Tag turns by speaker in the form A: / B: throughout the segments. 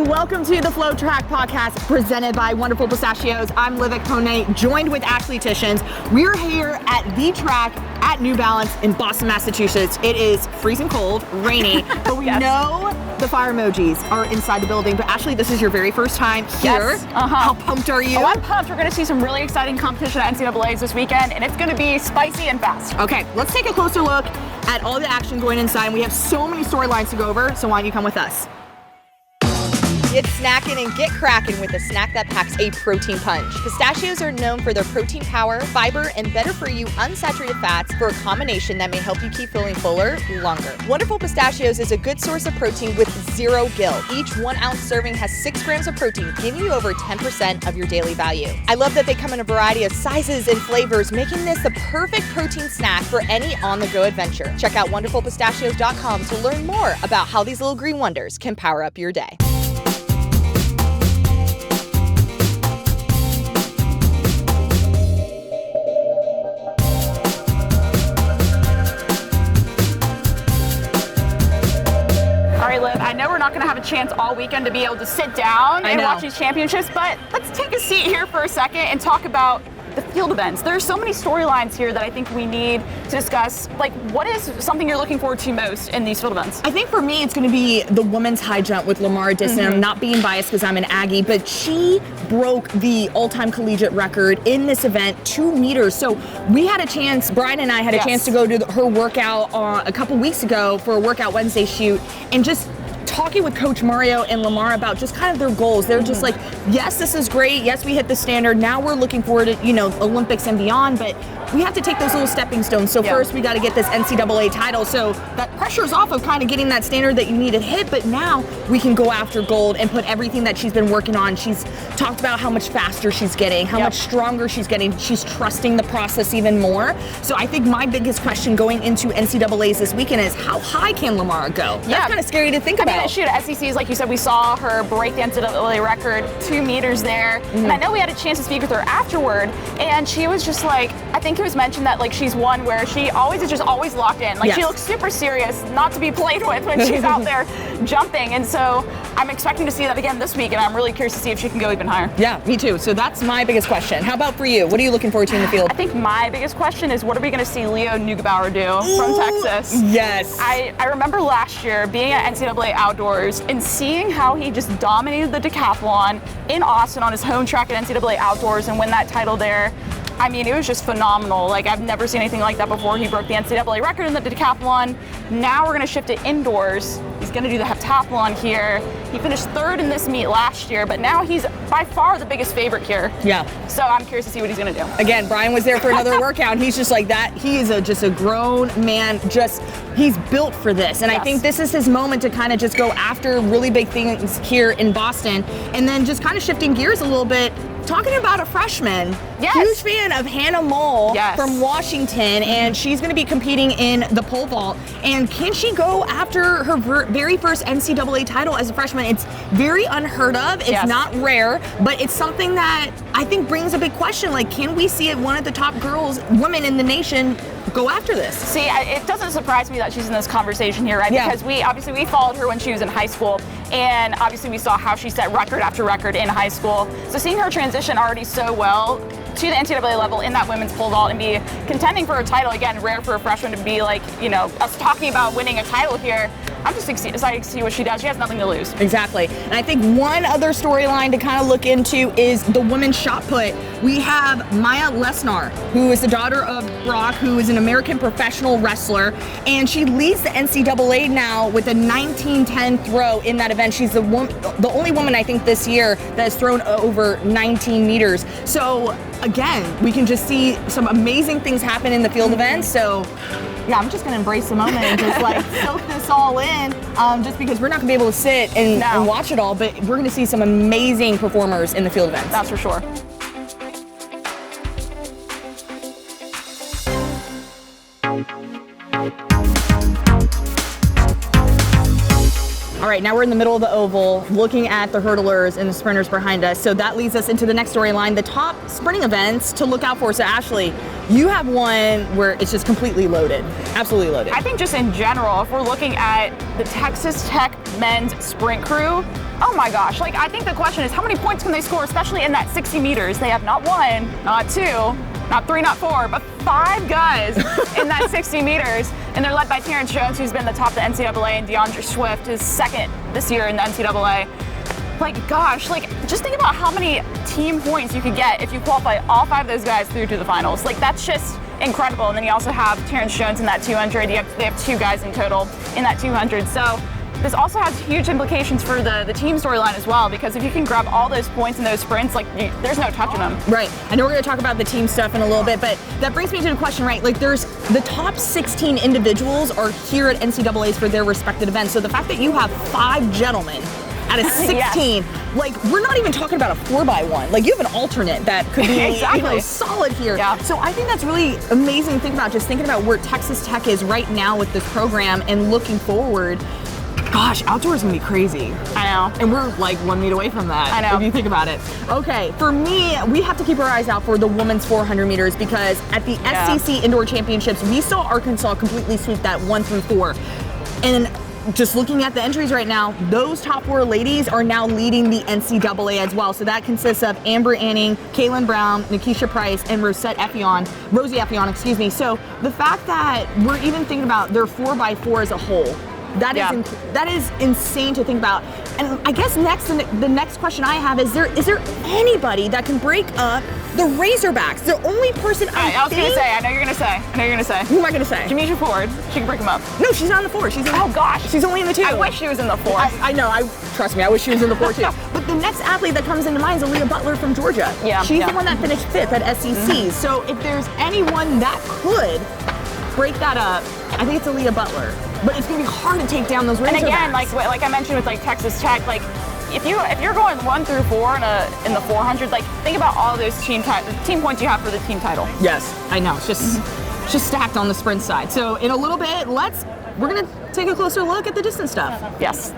A: welcome to the FloTrack podcast presented by Wonderful Pistachios. I'm Livik Pone, joined with Ashley Tishins. We're here at the track at New Balance in Boston, Massachusetts. It is freezing cold, rainy, but we know the fire emojis are inside the building. But Ashley, this is your very first time here.
B: Yes.
A: How pumped are you?
B: Oh, I'm pumped. We're going to see some really exciting competition at NCAAs this weekend, and it's going to be spicy and fast.
A: Okay, let's take a closer look at all the action going inside. We have so many storylines to go over, so why don't you come with us? Get snacking and get cracking with a snack that packs a protein punch. Pistachios are known for their protein power, fiber, and better-for-you unsaturated fats for a combination that may help you keep feeling fuller longer. Wonderful Pistachios is a good source of protein with zero guilt. Each 1 ounce serving has 6 grams of protein, giving you over 10% of your daily value. I love that they come in a variety of sizes and flavors, making this the perfect protein snack for any on-the-go adventure. Check out wonderfulpistachios.com to learn more about how these little green wonders can power up your day.
B: I know we're not going to have a chance all weekend to be able to sit down and watch these championships, but let's take a seat here for a second and talk about the field events. There are so many storylines here that I think we need to discuss. Like, what is something you're looking forward to most in these field events?
A: I think for me, it's going to be the women's high jump with MidDistance. I'm not being biased because I'm an Aggie, but she broke the all-time collegiate record in this event, 2 meters. So we had a chance, Brian and I had a chance to go to her workout a couple weeks ago for a Workout Wednesday shoot, and just talking with Coach Mario and Lamar about just kind of their goals. They're just like, yes, this is great. Yes, we hit the standard. Now we're looking forward to, Olympics and beyond, but we have to take those little stepping stones. So first we got to get this NCAA title. So that pressure's off of kind of getting that standard that you need to hit, but now we can go after gold and put everything that she's been working on. She's talked about how much faster she's getting, how much stronger she's getting. She's trusting the process even more. So I think my biggest question going into NCAAs this weekend is, how high can Lamar go? That's kind of scary to think about.
B: Shoot, at SECs, like you said, we saw her break the NCAA record, 2 meters there. And I know we had a chance to speak with her afterward, and she was just like, I think it was mentioned that like she's one where she always is just always locked in. Like she looks super serious, not to be played with when she's out there jumping. And so I'm expecting to see that again this week, and I'm really curious to see if she can go even higher.
A: Yeah, me too. So that's my biggest question. How about for you? What are you looking forward to in the field?
B: I think my biggest question is, what are we going to see Leo Neugebauer do from Texas?
A: Yes.
B: I remember last year being at NCAA Outdoors and seeing how he just dominated the decathlon in Austin on his home track at NCAA Outdoors and win that title there. I mean, it was just phenomenal. Like, I've never seen anything like that before. He broke the NCAA record in the decathlon. Now we're going to shift it indoors. He's going to do the heptathlon here. He finished 3rd in this meet last year, but now he's by far the biggest favorite here. Yeah. So I'm curious to see what he's going to do.
A: Again, Brian was there for another workout, and he's just like that. He is just a grown man. He's built for this. And I think this is his moment to kind of just go after really big things here in Boston, and then just kind of shifting gears a little bit. Talking about a freshman, huge fan of Hannah Mole from Washington, and she's going to be competing in the pole vault. And can she go after her very first NCAA title as a freshman? It's very unheard of. It's not rare, but it's something that I think brings a big question. Like, can we see one of the top women in the nation go after this?
B: See, it doesn't surprise me that she's in this conversation here, right? Because we followed her when she was in high school, and obviously we saw how she set record after record in high school. So seeing her transition already so well to the NCAA level in that women's pole vault and be contending for a title, again, rare for a freshman to be like, us talking about winning a title here. I'm just excited to see what she does. She has nothing to lose.
A: Exactly. And I think one other storyline to kind of look into is the women's shot put. We have Maya Lesnar, who is the daughter of Brock, who is an American professional wrestler, and she leads the NCAA now with a 19-10 throw in that event. She's the only woman, I think, this year that has thrown over 19 meters. So again, we can just see some amazing things happen in the field events. So yeah, I'm just going to embrace the moment and just like soak this all in, just because we're not going to be able to sit and watch it all, but we're going to see some amazing performers in the field events.
B: That's for sure.
A: All right, now we're in the middle of the oval, looking at the hurdlers and the sprinters behind us. So that leads us into the next storyline, the top sprinting events to look out for. So Ashley, you have one where it's just completely loaded, absolutely loaded.
B: I think just in general, if we're looking at the Texas Tech men's sprint crew, oh my gosh, like I think the question is how many points can they score, especially in that 60 meters? They have not 1, not 2, not 3, not 4, but 5 guys in that 60 meters. And they're led by Terrence Jones, who's been the top of the NCAA, and DeAndre Swift is second this year in the NCAA. Like, gosh, like, just think about how many team points you could get if you qualify all 5 of those guys through to the finals. Like, that's just incredible. And then you also have Terrence Jones in that 200. They have 2 guys in total in that 200. So this also has huge implications for the team storyline as well, because if you can grab all those points in those sprints, like, there's no touching them.
A: Right. I know we're going to talk about the team stuff in a little bit, but that brings me to the question, right? Like, there's the top 16 individuals are here at NCAAs for their respective events. So the fact that you have 5 gentlemen out of 16,
B: yes.
A: like, we're not even talking about a 4x1. Like, you have an alternate that could be
B: exactly.
A: solid here.
B: Yeah.
A: So I think that's really amazing to think about, just thinking about where Texas Tech is right now with this program and looking forward. Gosh, outdoors gonna be crazy.
B: I know.
A: And we're like 1 meet away from that.
B: I know.
A: If you think about it. Okay, for me, we have to keep our eyes out for the women's 400 meters, because at the SEC Indoor Championships, we saw Arkansas completely sweep that 1 through 4. And just looking at the entries right now, those top 4 ladies are now leading the NCAA as well. So that consists of Amber Anning, Kaylin Brown, Nikisha Price, and Rosie Effion, excuse me. So the fact that we're even thinking about their 4x4 as a whole, that is insane to think about. And I guess the next question I have is there anybody that can break up the Razorbacks? The only person
B: I was gonna say, I know you're gonna say.
A: Who am I gonna say?
B: Jamisha Ford. She can break them up.
A: No, she's not in the 4. She's in
B: oh gosh,
A: she's only in the 2.
B: I wish she was in the 4.
A: I know. Trust me. I wish she was in the 4 too. But the next athlete that comes into mind is Aaliyah Butler from Georgia.
B: Yeah,
A: she's the one that finished 5th at SEC. So if there's anyone that could break that up, I think it's Aaliyah Butler. But it's gonna be hard to take down those Razorbacks.
B: And again, like I mentioned with like Texas Tech, like if you're going 1 through 4 in the 400, like think about all those team points you have for the team title.
A: Yes, I know. It's just stacked on the sprint side. So in a little bit, we're gonna take a closer look at the distance stuff.
B: Yes.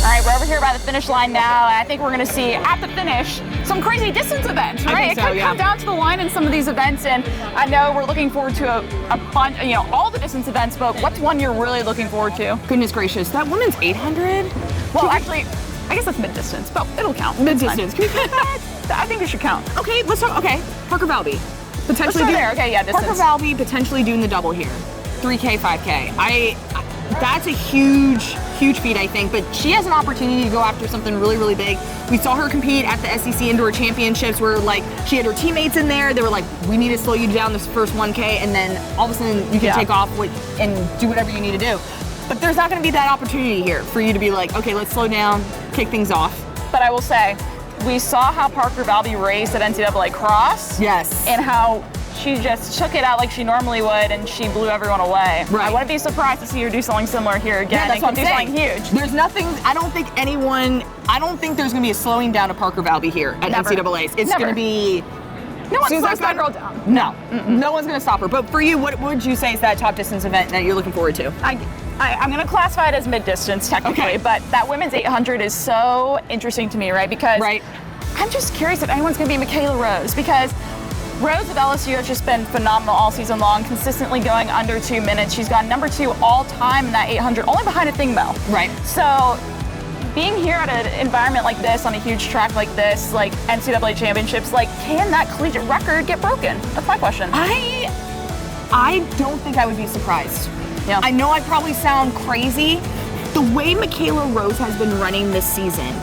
B: All right, we're over here by the finish line now, and I think we're going to see at the finish some crazy distance events, right?
A: It could
B: come down to the line in some of these events, and I know we're looking forward to a bunch, all the distance events, but what's one you're really looking forward to?
A: Goodness gracious, that women's 800?
B: Well, actually, I guess that's mid-distance, but it'll count.
A: Mid-distance. Can we count that?
B: I think it should count.
A: Okay, let's talk. Okay, Parker Valby. Potentially
B: distance.
A: Parker Valby potentially doing the double here. 3K, 5K. That's a huge feat, I think, but she has an opportunity to go after something really, really big. We saw her compete at the SEC Indoor Championships where, like, she had her teammates in there. They were like, we need to slow you down this first 1K, and then all of a sudden you can take off and do whatever you need to do. But there's not going to be that opportunity here for you to be like, okay, let's slow down, kick things off.
B: But I will say, we saw how Parker Valby raced at NCAA Cross.
A: Yes.
B: And how she just took it out like she normally would, and she blew everyone away.
A: Right.
B: I wouldn't be surprised to see her do something similar here again.
A: Yeah, that's what I'm saying.
B: Something huge.
A: There's nothing. I don't think there's going to be a slowing down of Parker Valby here at NCAAs. It's going to be.
B: No one slows that girl down.
A: No. No one's going to stop her. But for you, what would you say is that top distance event that you're looking forward to?
B: I'm going to classify it as mid-distance technically, but that women's 800 is so interesting to me, right? Because I'm just curious if anyone's going to be Michaela Rose, because Rose at LSU has just been phenomenal all season long, consistently going under 2 minutes. She's got number 2 all time in that 800, only behind a thing bell.
A: Right.
B: So being here at an environment like this, on a huge track like this, like NCAA championships, like, can that collegiate record get broken? That's my question.
A: I don't think I would be surprised.
B: Yeah.
A: I know I probably sound crazy. The way Michaela Rose has been running this season,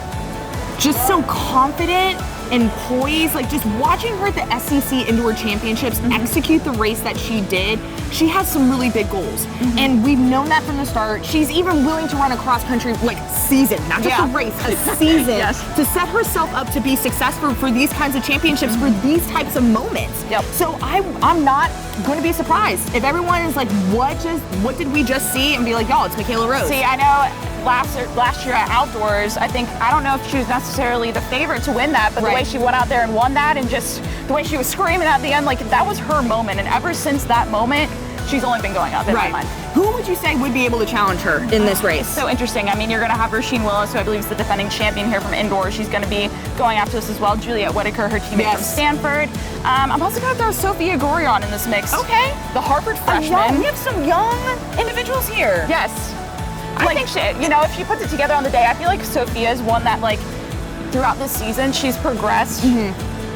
A: just so confident and poised, like just watching her at the SEC Indoor Championships execute the race that she did, she has some really big goals. And we've known that from the start. She's even willing to run a cross-country season, not just a race, a season, to set herself up to be successful for these kinds of championships, for these types of moments. So I'm not going to be surprised if everyone is like, what did we just see, and be like, y'all, it's Michaela Rose.
B: See, I know last year at Outdoors, I don't know if she was necessarily the favorite to win that, but the way she went out there and won that, and just the way she was screaming at the end, like, that was her moment. And ever since that moment, she's only been going up in my mind.
A: Who would you say would be able to challenge her in this race?
B: So interesting. I mean, you're going to have Rasheen Willis, who I believe is the defending champion here from indoors. She's going to be going after this as well. Juliet Whitaker, her teammate from Stanford. I'm also going to throw Sophia Gorion in this mix.
A: Okay.
B: The Harvard freshman.
A: We have some young individuals here.
B: Yes. I think if she puts it together on the day, I feel like Sophia is one that, like, throughout this season, she's progressed.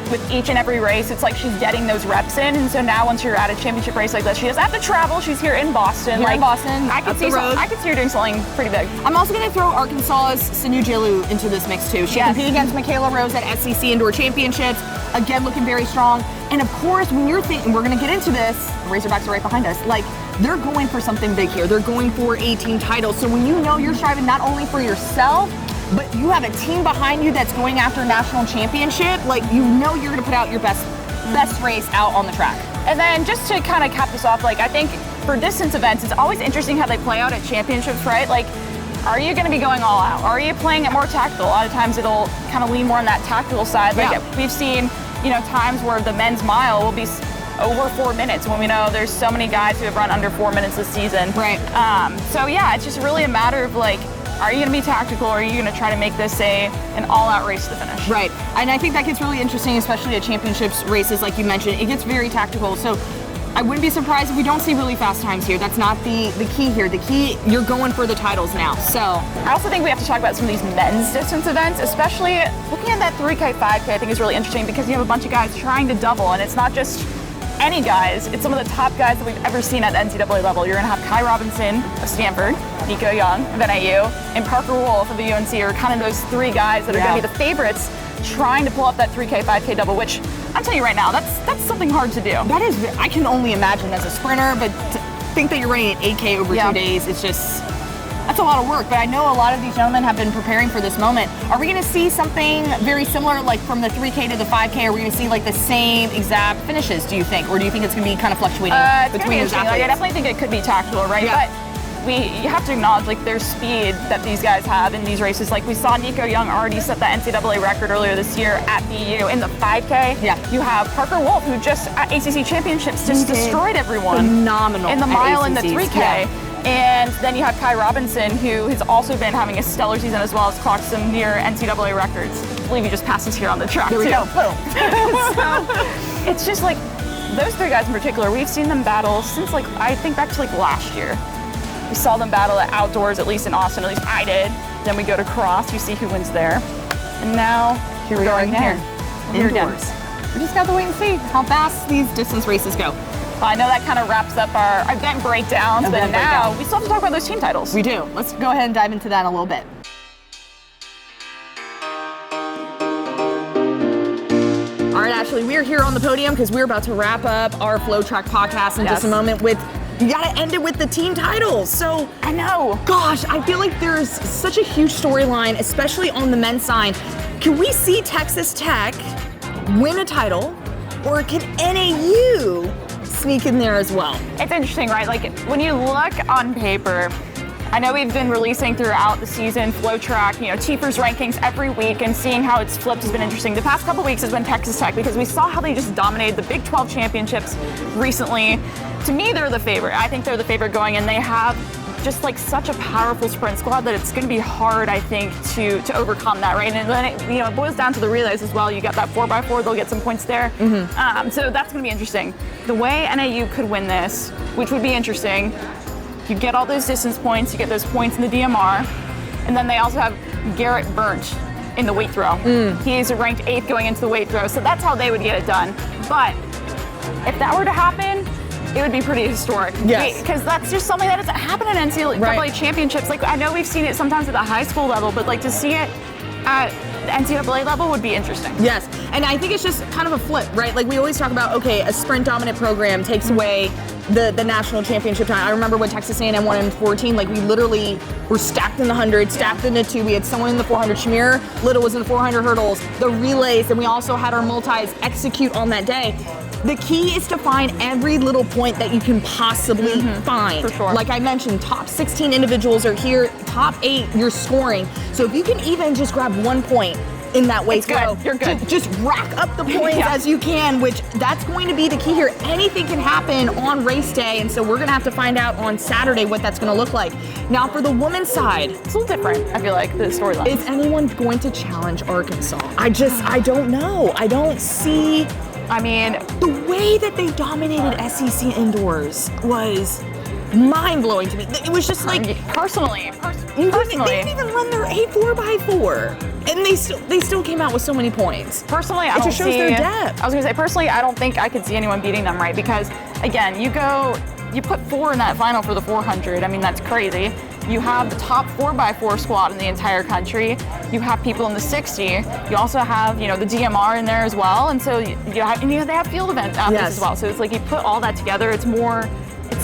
B: With each and every race, it's like she's getting those reps in, and so now once you're at a championship race like this, she doesn't have to travel. She's here in Boston.
A: I
B: could see her doing something pretty big.
A: I'm also going to throw Arkansas's Sinu Jilu into this mix too. She competed against Michaela Rose at SEC Indoor Championships, again looking very strong. And of course, when you're thinking, we're going to get into this, the Razorbacks are right behind us, like they're going for something big here. They're going for a team title. So when you know you're striving not only for yourself, but you have a team behind you that's going after a national championship, like you know you're gonna put out your best race out on the track.
B: And then just to kind of cap this off, like I think for distance events, it's always interesting how they play out at championships, right? Like, are you gonna be going all out? Are you playing it more tactical? A lot of times it'll kind of lean more on that tactical side. Like we've seen, times where the men's mile will be over 4 minutes when we know there's so many guys who have run under 4 minutes this season.
A: Right.
B: So yeah, it's just really a matter of like, are you going to be tactical, or are you going to try to make this an all-out race to the finish?
A: Right, and I think that gets really interesting, especially at championships races, like you mentioned. It gets very tactical, so I wouldn't be surprised if we don't see really fast times here. That's not the key here. The key, you're going for the titles now, so.
B: I also think we have to talk about some of these men's distance events, especially looking at that 3K, 5K, I think is really interesting because you have a bunch of guys trying to double, and it's not just any guys, it's some of the top guys that we've ever seen at the NCAA level. You're going to have Kai Robinson of Stanford, Nico Young of NIU, and Parker Wolf of the UNC are kind of those three guys that are going to be the favorites trying to pull up that 3K, 5K double, which I'm telling you right now, that's something hard to do.
A: That is, I can only imagine as a sprinter, but to think that you're running an 8K over 2 days, it's just, that's a lot of work. But I know a lot of these gentlemen have been preparing for this moment. Are we going to see something very similar, like from the 3K to the 5K? Are we going to see like the same exact finishes, do you think? Or do you think it's going to be kind of fluctuating between those athletes?
B: Like, I definitely think it could be tactical, right?
A: Yeah.
B: But you have to acknowledge like their speed that these guys have in these races. Like we saw Nico Young already set the NCAA record earlier this year at BU in the 5K.
A: Yeah.
B: You have Parker Wolf, who just at ACC Championships just destroyed everyone.
A: Phenomenal.
B: In the mile and the
A: ACCs.
B: 3K.
A: Yeah.
B: And then you have Kai Robinson, who has also been having a stellar season as well as clocked some near NCAA records. I believe he just passed us here on the track
A: There we
B: too.
A: go. Boom.
B: So it's just like those three guys in particular, we've seen them battle since like I think back to like last year. We saw them battle at outdoors, at least in Austin, at least I did. Then we go to cross, you see who wins there. And now
A: Here we are
B: again.
A: Indoors. We just got to wait and see how fast these distance races go.
B: I know that kind of wraps up our event breakdowns, but now we still have to talk about those team titles.
A: We do. Let's go ahead and dive into that in a little bit. All right, Ashley, we're here on the podium because we're about to wrap up our FloTrack podcast in just a moment with, you got to end it with the team titles. So
B: I know.
A: Gosh, I feel like there's such a huge storyline, especially on the men's side. Can we see Texas Tech win a title, or can NAU sneak in there as well?
B: It's interesting, right? Like when you look on paper, I know we've been releasing throughout the season FloTrack, Teeper's rankings every week, and seeing how it's flipped has been interesting. The past couple weeks has been Texas Tech because we saw how they just dominated the Big 12 championships recently. To me, they're the favorite. I think they're the favorite going, and they have just like such a powerful sprint squad that it's going to be hard, I think, to overcome that, right? And then it boils down to the relays as well. You got that 4x4; they'll get some points there. So that's going to be interesting. The way NAU could win this, which would be interesting, you get all those distance points, you get those points in the DMR, and then they also have Garrett Burnt in the weight throw. He's ranked 8th going into the weight throw, so that's how they would get it done. But if that were to happen, it would be pretty historic.
A: Yes.
B: Because that's just something that doesn't happen in NCAA championships. Like, I know we've seen it sometimes at the high school level, but like to see it at the NCAA level would be interesting.
A: Yes, and I think it's just kind of a flip, right? Like we always talk about, okay, a sprint dominant program takes away the national championship time. I remember when Texas A&M won in 14, like we literally were stacked in the 100, stacked in the 2. We had someone in the 400. Shamir Little was in the 400 hurdles, the relays, and we also had our multis execute on that day. The key is to find every little point that you can possibly find.
B: For sure.
A: Like I mentioned, top 16 individuals are here, top 8 you're scoring. So if you can even just grab 1 point in that weight
B: It's good.
A: throw.
B: You're good.
A: Just rack up the points
B: Yeah.
A: as you can, which that's going to be the key here. Anything can happen on race day, and so we're going to have to find out on Saturday what that's going to look like. Now, for the women's side,
B: It's a little different, I feel like, the storyline.
A: is anyone going to challenge Arkansas? I don't know. I don't see.
B: I mean,
A: The way that they dominated SEC indoors was mind-blowing to me. It was just like,
B: personally,
A: they didn't even run their 4x4, and they still came out with so many points.
B: Personally, I
A: It
B: don't
A: just shows
B: see.
A: their depth.
B: I was gonna say, personally, I don't think I could see anyone beating them, right? Because again, you put 4 in that final for the 400. I mean, that's crazy. You have the top 4x4 squad in the entire country. You have people in the 60. You also have, the DMR in there as well, and so they have field event athletes
A: Yes.
B: as well. So it's like you put all that together. It's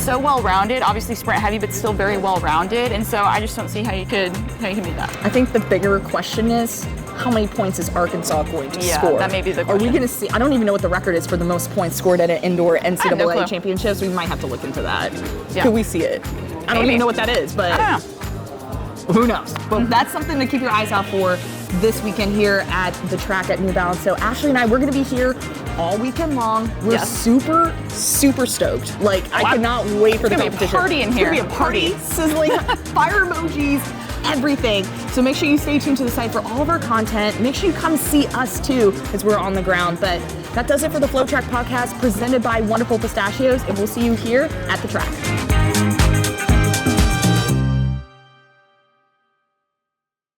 B: so well-rounded. Obviously, sprint heavy, but still very well-rounded. And so I just don't see how you can beat that.
A: I think the bigger question is, how many points is Arkansas going to
B: Yeah,
A: score?
B: that may be the
A: Are we
B: question.
A: going to see? I don't even know what the record is for the most points scored at an indoor NCAA
B: no clue.
A: championships. We might have to look into that.
B: Yeah.
A: Could we see it? I don't
B: Maybe.
A: even know what that is, but
B: I don't know.
A: who knows? But that's something to keep your eyes out for this weekend here at the track at New Balance. So Ashley and I, we're going to be here all weekend long. We're
B: Yes.
A: super, super stoked. Like, I cannot wait for the
B: It's gonna be a
A: competition.
B: party in here.
A: It's going to be a party, sizzling, fire emojis, everything. So make sure you stay tuned to the site for all of our content. Make sure you come see us too, as we're on the ground. But that does it for the FloTrack podcast presented by Wonderful Pistachios, and we'll see you here at the track.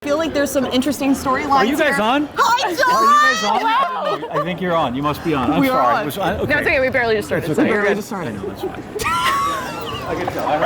A: I feel like there's some interesting storylines.
C: Are you guys
A: here.
C: on?
A: Hi, John!
C: Are you guys on? I think you're on. You must be on. I'm
A: We are
C: sorry.
A: on.
C: Okay.
B: No, it's okay. We barely just started.
C: It's
B: So
C: okay.
B: you're
A: Barely
B: good.
A: just started.
C: I know, that's fine. I can tell. I heard